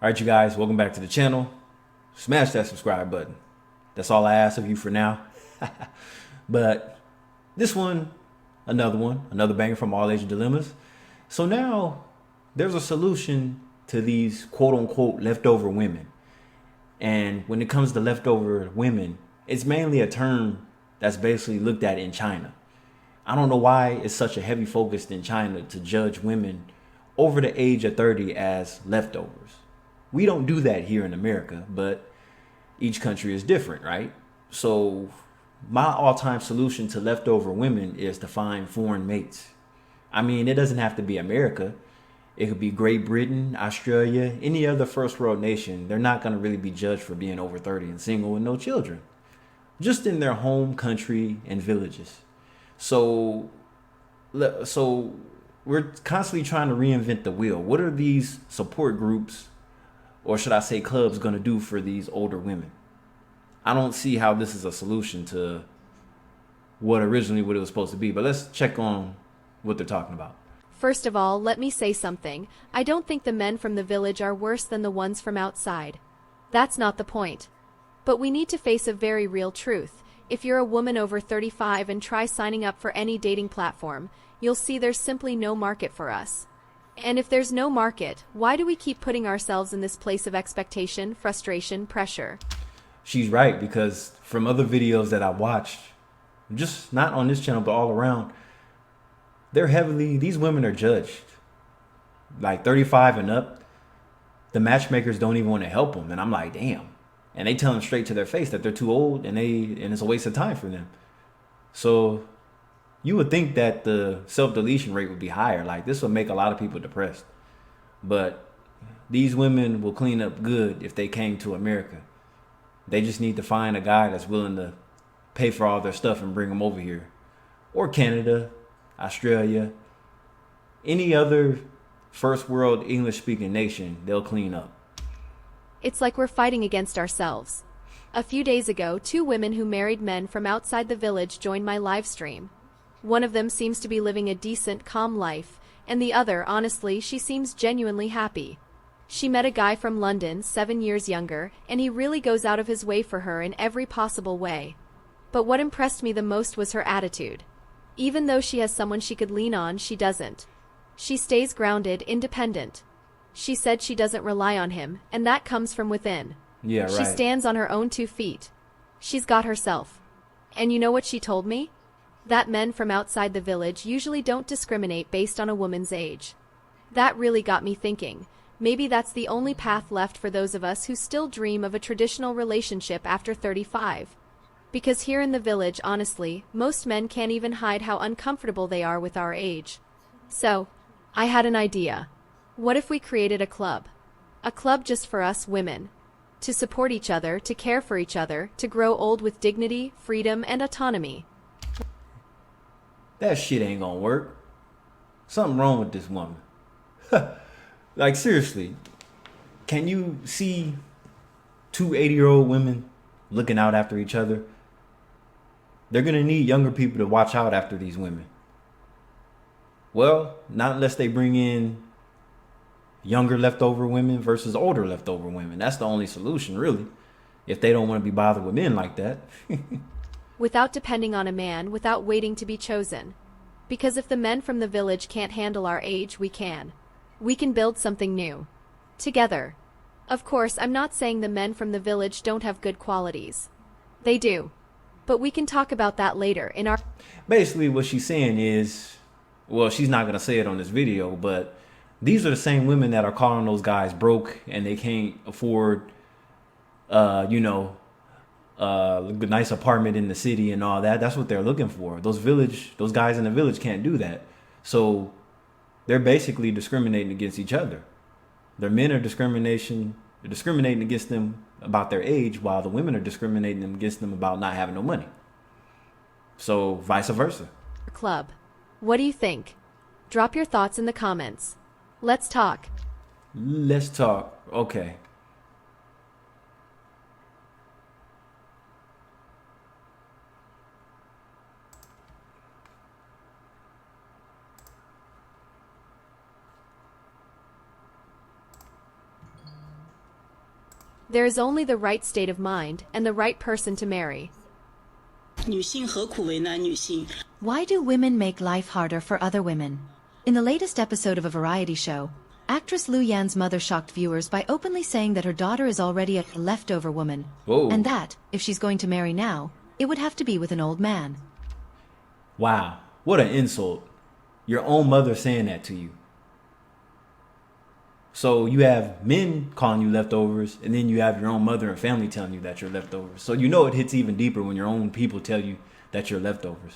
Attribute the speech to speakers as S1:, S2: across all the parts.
S1: Alright, you guys, welcome back to the channel. Smash that subscribe button. That's all I ask of you for now. But this one, another banger from All Asian Dilemmas. So now there's a solution to these quote unquote leftover women. And when it comes to leftover women, it's mainly a term that's basically looked at in China. I don't know why it's such a heavy focus in China to judge women over the age of 30 as leftovers. We don't do that here in America, but each country is different, right? So my all-time solution to leftover women is to find foreign mates. I mean, it doesn't have to be America. It could be Great Britain, Australia, any other first world nation. They're not going to really be judged for being over 30 and single with no children. Just in their home country and villages. So we're constantly trying to reinvent the wheel. What are these support groups, or should I say clubs, going to do for these older women? I don't see how this is a solution to what it was supposed to be. But let's check on what they're talking about.
S2: First of all, let me say something. I don't think the men from the village are worse than the ones from outside. That's not the point. But we need to face a very real truth. If you're a woman over 35 and try signing up for any dating platform, you'll see there's simply no market for us. And if there's no market, why do we keep putting ourselves in this place of expectation, frustration, pressure?
S1: She's right, because from other videos that I watched, just not on this channel, but all around, these women are judged. Like 35 and up, the matchmakers don't even want to help them. And I'm like, damn. And they tell them straight to their face that they're too old and it's a waste of time for them. So you would think that the self-deletion rate would be higher. Like, this would make a lot of people depressed. But these women will clean up good if they came to America. They just need to find a guy that's willing to pay for all their stuff and bring them over here. Or Canada, Australia, any other first world English speaking nation, they'll clean up.
S2: It's like we're fighting against ourselves. A few days ago, 2 women who married men from outside the village joined my live stream. One of them seems to be living a decent, calm life, and the other, honestly, she seems genuinely happy. She met a guy from London, 7 years younger, and he really goes out of his way for her in every possible way. But what impressed me the most was her attitude. Even though she has someone she could lean on, she doesn't. She stays grounded, independent. She said she doesn't rely on him, and that comes from within.
S1: Yeah, right.
S2: She stands on her own 2 feet. She's got herself. And you know what she told me? That men from outside the village usually don't discriminate based on a woman's age. That really got me thinking. Maybe that's the only path left for those of us who still dream of a traditional relationship after 35. Because here in the village, honestly, most men can't even hide how uncomfortable they are with our age. So, I had an idea. What if we created a club? A club just for us women. To support each other, to care for each other, to grow old with dignity, freedom, and autonomy.
S1: That shit ain't gonna work. Something wrong with this woman. Like, seriously, can you see 2 80-year-old women looking out after each other? They're gonna need younger people to watch out after these women. Well, not unless they bring in younger leftover women versus older leftover women. That's the only solution, really, if they don't want to be bothered with men like that.
S2: Without depending on a man, without waiting to be chosen. Because if the men from the village can't handle our age, we can. We can build something new. Together. Of course, I'm not saying the men from the village don't have good qualities. They do. But we can talk about that later in our...
S1: Basically, what she's saying is, well, she's not going to say it on this video, but these are the same women that are calling those guys broke and they can't afford, a nice apartment in the city and all that. That's what they're looking for. Those guys in the village can't do that. So they're basically discriminating against each other. Their men are discriminating against them about their age, while the women are discriminating against them about not having no money. So vice versa.
S2: Club. What do you think? Drop your thoughts in the comments. Let's talk.
S1: Let's talk. Okay.
S2: There is only the right state of mind and the right person to marry.
S3: 女性何苦为难女性？
S4: Why do women make life harder for other women? In the latest episode of a variety show, actress Lu Yan's mother shocked viewers by openly saying that her daughter is already a leftover woman,
S1: Whoa.
S4: and that, if she's going to marry now, it would have to be with an old man.
S1: Wow, what an insult. Your own mother saying that to you. So you have men calling you leftovers, and then you have your own mother and family telling you that you're leftovers. So you know it hits even deeper when your own people tell you that you're leftovers.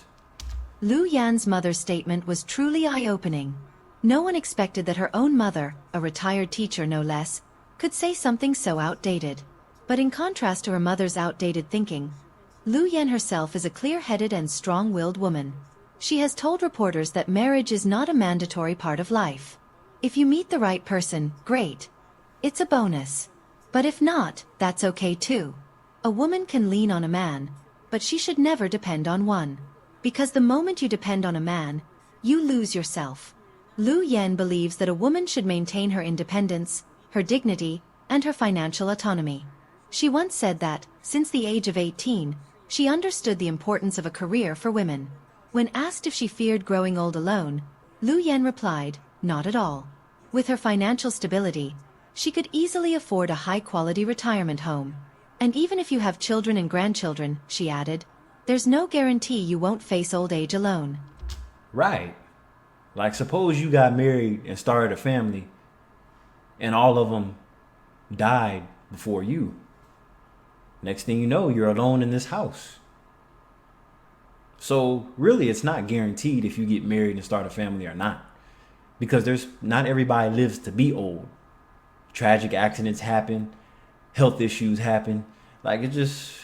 S4: Lu Yan's mother's statement was truly eye-opening. No one expected that her own mother, a retired teacher no less, could say something so outdated. But in contrast to her mother's outdated thinking, Lu Yan herself is a clear-headed and strong-willed woman. She has told reporters that marriage is not a mandatory part of life. If you meet the right person, great. It's a bonus. But if not, that's okay too. A woman can lean on a man, but she should never depend on one. Because the moment you depend on a man, you lose yourself. Lu Yan believes that a woman should maintain her independence, her dignity, and her financial autonomy. She once said that, since the age of 18, she understood the importance of a career for women. When asked if she feared growing old alone, Lu Yan replied, not at all. With her financial stability, she could easily afford a high-quality retirement home. And even if you have children and grandchildren, she added, there's no guarantee you won't face old age alone.
S1: Right. Like suppose you got married and started a family, and all of them died before you. Next thing you know, you're alone in this house. So really, it's not guaranteed if you get married and start a family or not. Because not everybody lives to be old. Tragic accidents happen, health issues happen. Like it just,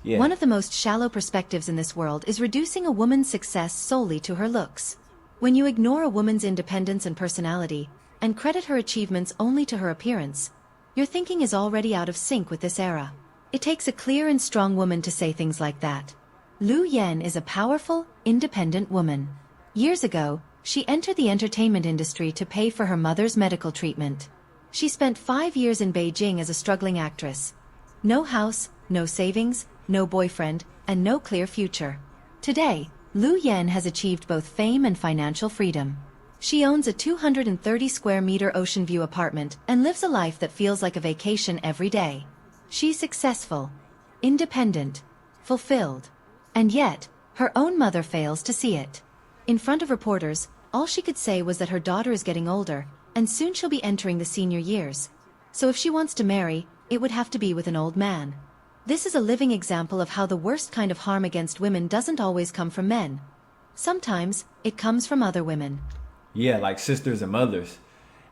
S1: yeah.
S4: One of the most shallow perspectives in this world is reducing a woman's success solely to her looks. When you ignore a woman's independence and personality, and credit her achievements only to her appearance, your thinking is already out of sync with this era. It takes a clear and strong woman to say things like that. Lu Yan is a powerful, independent woman. Years ago, she entered the entertainment industry to pay for her mother's medical treatment. She spent 5 years in Beijing as a struggling actress. No house, no savings, no boyfriend, and no clear future. Today, Lu Yan has achieved both fame and financial freedom. She owns a 230 square meter ocean view apartment and lives a life that feels like a vacation every day. She's successful, independent, fulfilled. And yet, her own mother fails to see it. In front of reporters, all she could say was that her daughter is getting older, and soon she'll be entering the senior years. So if she wants to marry, it would have to be with an old man. This is a living example of how the worst kind of harm against women doesn't always come from men. Sometimes, it comes from other women.
S1: Yeah, like sisters and mothers.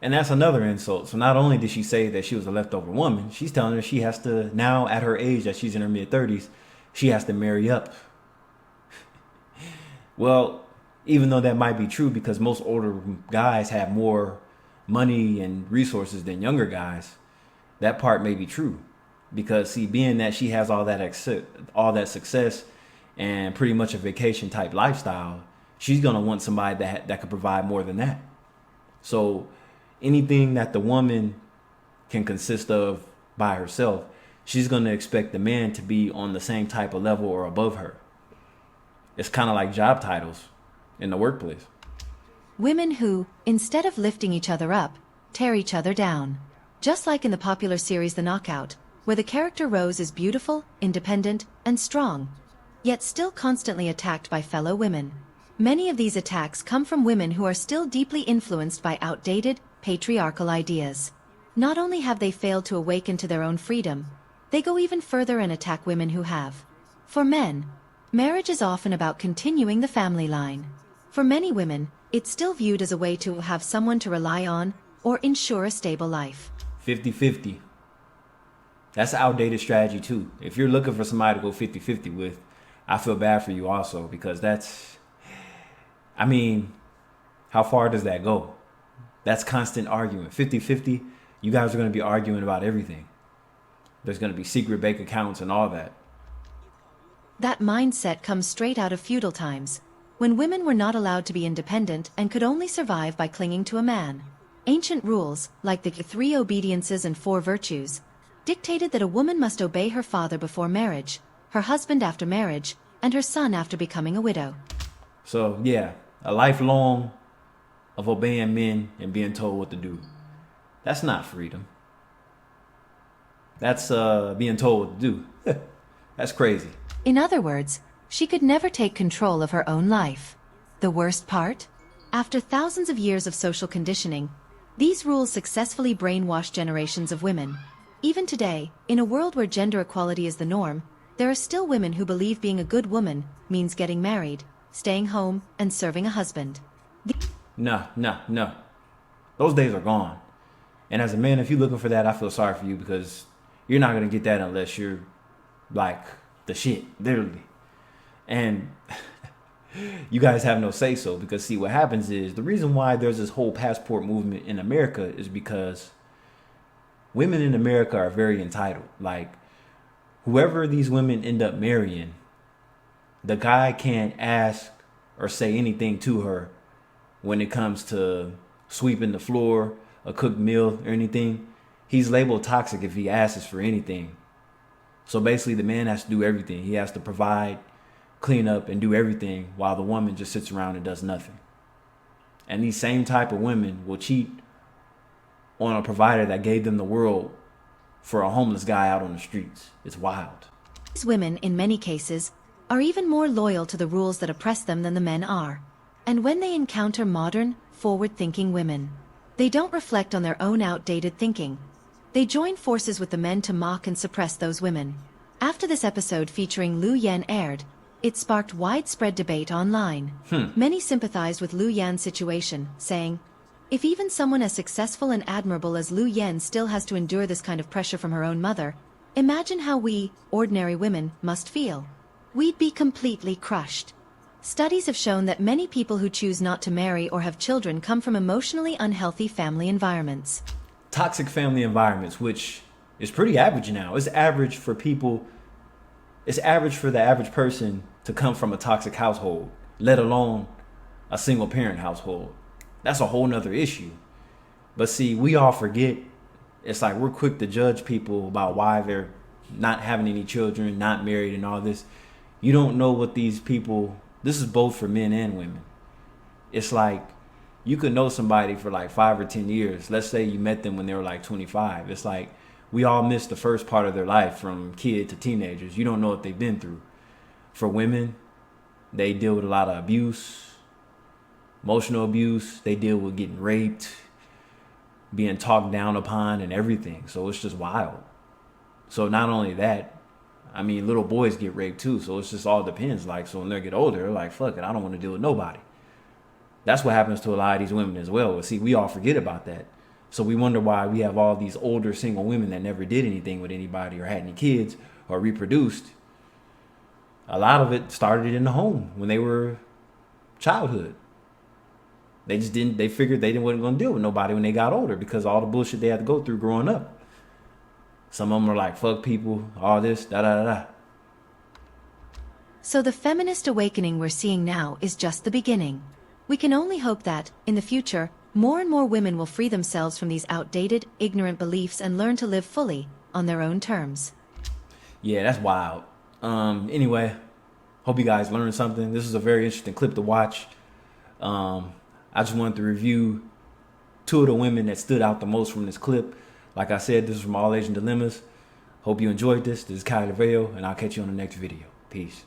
S1: And that's another insult. So not only did she say that she was a leftover woman, she's telling her she has to, now at her age, that she's in her mid-30s, she has to marry up. Well, even though that might be true because most older guys have more money and resources than younger guys, that part may be true. Because see, being that she has all that success and pretty much a vacation type lifestyle, she's going to want somebody that could provide more than that. So anything that the woman can consist of by herself, she's going to expect the man to be on the same type of level or above her. It's kind of like job titles in the workplace.
S4: Women who, instead of lifting each other up, tear each other down. Just like in the popular series The Knockout, where the character Rose is beautiful, independent, and strong, yet still constantly attacked by fellow women. Many of these attacks come from women who are still deeply influenced by outdated, patriarchal ideas. Not only have they failed to awaken to their own freedom, they go even further and attack women who have. For men, marriage is often about continuing the family line. For many women, it's still viewed as a way to have someone to rely on or ensure a stable life.
S1: 50-50. That's an outdated strategy too. If you're looking for somebody to go 50-50 with, I feel bad for you also because how far does that go? That's constant arguing. 50-50, you guys are going to be arguing about everything. There's going to be secret bank accounts and all that.
S4: That mindset comes straight out of feudal times, when women were not allowed to be independent and could only survive by clinging to a man. Ancient rules, like the 3 obediences and 4 virtues, dictated that a woman must obey her father before marriage, her husband after marriage, and her son after becoming a widow.
S1: So yeah, a lifelong of obeying men and being told what to do. That's not freedom. That's being told what to do. That's crazy.
S4: In other words, she could never take control of her own life. The worst part? After thousands of years of social conditioning, these rules successfully brainwash generations of women. Even today, in a world where gender equality is the norm, there are still women who believe being a good woman means getting married, staying home, and serving a husband.
S1: No. Those days are gone. And as a man, if you're looking for that, I feel sorry for you, because you're not going to get that unless you're like the shit, literally. And you guys have no say so, because see, what happens is, the reason why there's this whole passport movement in America is because women in America are very entitled. Like, whoever these women end up marrying, the guy can't ask or say anything to her when it comes to sweeping the floor, a cooked meal, or anything. He's labeled toxic if he asks for anything. So basically, the man has to do everything. He has to provide, clean up, and do everything, while the woman just sits around and does nothing. And these same type of women will cheat on a provider that gave them the world for a homeless guy out on the streets. It's wild.
S4: These women, in many cases, are even more loyal to the rules that oppress them than the men are. And when they encounter modern, forward-thinking women, they don't reflect on their own outdated thinking. They join forces with the men to mock and suppress those women. After this episode featuring Lu Yan aired, it sparked widespread debate online. Many sympathized with Lu Yan's situation, saying, "If even someone as successful and admirable as Lu Yan still has to endure this kind of pressure from her own mother, imagine how we, ordinary women, must feel. We'd be completely crushed." Studies have shown that many people who choose not to marry or have children come from emotionally unhealthy family environments.
S1: Toxic family environments, which is pretty average now. It's average for people. It's average for the average person to come from a toxic household, let alone a single parent household. That's a whole nother issue. But see, we all forget. It's like we're quick to judge people about why they're not having any children, not married, and all this. You don't know what these people, this is both for men and women. It's like you could know somebody for like 5 or 10 years. Let's say you met them when they were like 25. It's like we all miss the first part of their life, from kid to teenagers. You don't know what they've been through. For women, they deal with a lot of abuse, emotional abuse. They deal with getting raped, being talked down upon, and everything. So it's just wild. So not only that, I mean, little boys get raped too. So it's just all depends. Like, so when they get older, they're like, fuck it, I don't want to deal with nobody. That's what happens to a lot of these women as well. But see, we all forget about that. So we wonder why we have all these older single women that never did anything with anybody or had any kids or reproduced. A lot of it started in the home when they were childhood. They just didn't, they figured they wasn't going to deal with nobody when they got older, because all the bullshit they had to go through growing up. Some of them are like, fuck people, all this, da.
S4: So the feminist awakening we're seeing now is just the beginning. We can only hope that, in the future, more and more women will free themselves from these outdated, ignorant beliefs and learn to live fully, on their own terms.
S1: Yeah, that's wild. Anyway, hope you guys learned something. This is a very interesting clip to watch. I just wanted to review 2 of the women that stood out the most from this clip. Like I said, this is from All Asian Dilemmas. Hope you enjoyed this. This is Kylie DeVeo, and I'll catch you on the next video. Peace.